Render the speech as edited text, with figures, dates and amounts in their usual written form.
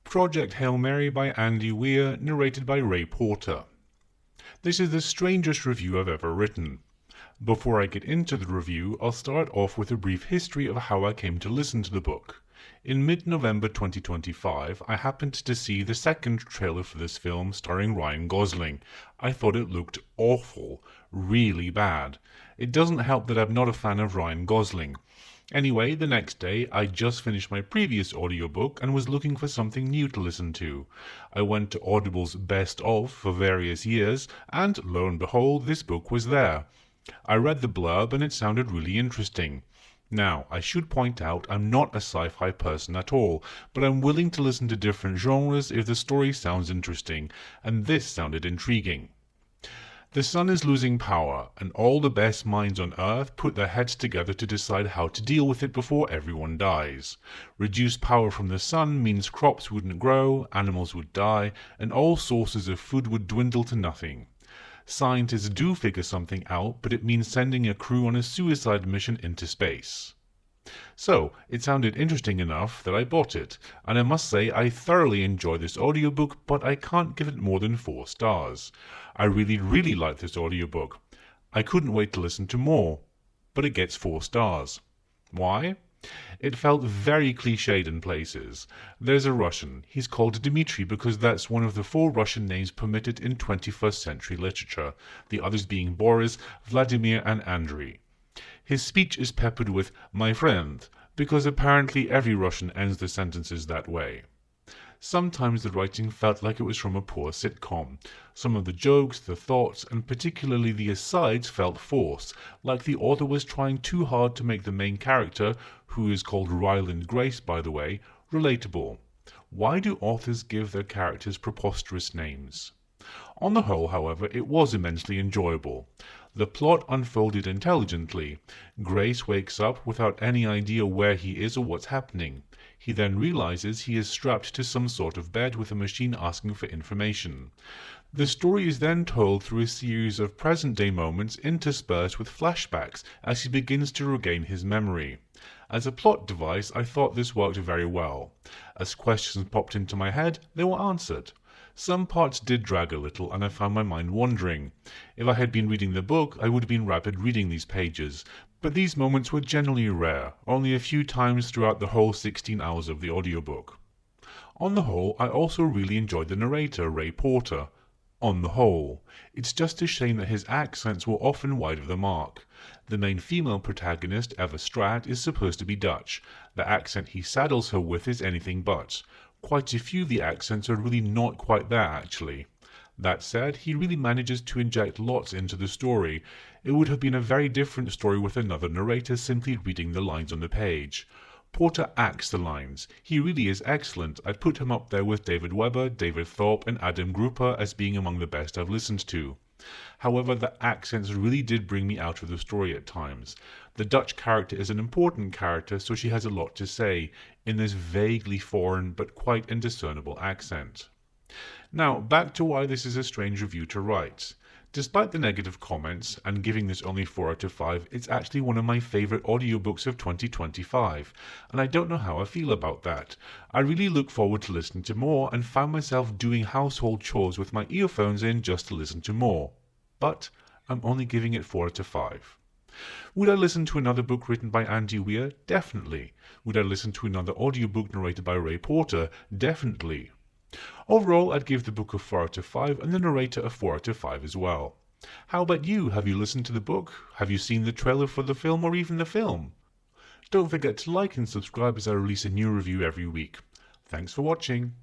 Project Hail Mary by Andy Weir, narrated by Ray Porter. This is the strangest review I've ever written. Before I get into the review, I'll start off with a brief history of how I came to listen to the book. In mid-November 2025, I happened to see the second trailer for this film starring Ryan Gosling. I thought it looked awful, really bad. It doesn't help that I'm not a fan of Ryan Gosling. Anyway, the next day, I just finished my previous audiobook and was looking for something new to listen to. I went to Audible's Best Of for various years, and lo and behold, this book was there. I read the blurb and it sounded really interesting. Now, I should point out I'm not a sci-fi person at all, but I'm willing to listen to different genres if the story sounds interesting, and this sounded intriguing. The sun is losing power, and all the best minds on Earth put their heads together to decide how to deal with it before everyone dies. Reduced power from the sun means crops wouldn't grow, animals would die, and all sources of food would dwindle to nothing. Scientists do figure something out, but it means sending a crew on a suicide mission into space. So, it sounded interesting enough that I bought it, and I must say I thoroughly enjoyed this audiobook, but I can't give it more than 4 stars. I really like this audiobook. I couldn't wait to listen to more, but it gets 4 stars. Why? It felt very cliched in places. There's a Russian. He's called Dmitri because that's one of the 4 Russian names permitted in 21st century literature, the others being Boris, Vladimir, and Andrei. His speech is peppered with "my friend," because apparently every Russian ends the sentences that way. Sometimes the writing felt like it was from a poor sitcom. Some of the jokes, the thoughts, and particularly the asides felt forced, like the author was trying too hard to make the main character, who is called Ryland Grace by the way, relatable. Why do authors give their characters preposterous names? On the whole, however, it was immensely enjoyable. The plot unfolded intelligently. Grace wakes up without any idea where he is or what's happening. He then realizes he is strapped to some sort of bed with a machine asking for information. The story is then told through a series of present-day moments interspersed with flashbacks as he begins to regain his memory. As a plot device, I thought this worked very well. As questions popped into my head, they were answered. Some parts did drag a little, and I found my mind wandering. If I had been reading the book, I would have been rapid reading these pages, but these moments were generally rare, only a few times throughout the whole 16 hours of the audiobook. On the whole, I also really enjoyed the narrator, Ray Porter. On the whole. It's just a shame that his accents were often wide of the mark. The main female protagonist, Eva Straat, is supposed to be Dutch. The accent he saddles her with is anything but. Quite a few of the accents are really not quite there, actually. That said, he really manages to inject lots into the story. It would have been a very different story with another narrator simply reading the lines on the page. Porter acts the lines. He really is excellent. I'd put him up there with David Weber, David Thorpe, and Adam Grupper as being among the best I've listened to. However, the accents really did bring me out of the story at times. The Dutch character is an important character, so she has a lot to say, in this vaguely foreign but quite indiscernible accent. Now, back to why this is a strange review to write. Despite the negative comments, and giving this only 4 out of 5, it's actually one of my favourite audiobooks of 2025, and I don't know how I feel about that. I really look forward to listening to more, and found myself doing household chores with my earphones in just to listen to more. But I'm only giving it 4 out of 5. Would I listen to another book written by Andy Weir? Definitely. Would I listen to another audiobook narrated by Ray Porter? Definitely. Overall, I'd give the book a 4 out of 5 and the narrator a 4 out of 5 as well. How about you? Have you listened to the book? Have you seen the trailer for the film or even the film? Don't forget to like and subscribe as I release a new review every week. Thanks for watching.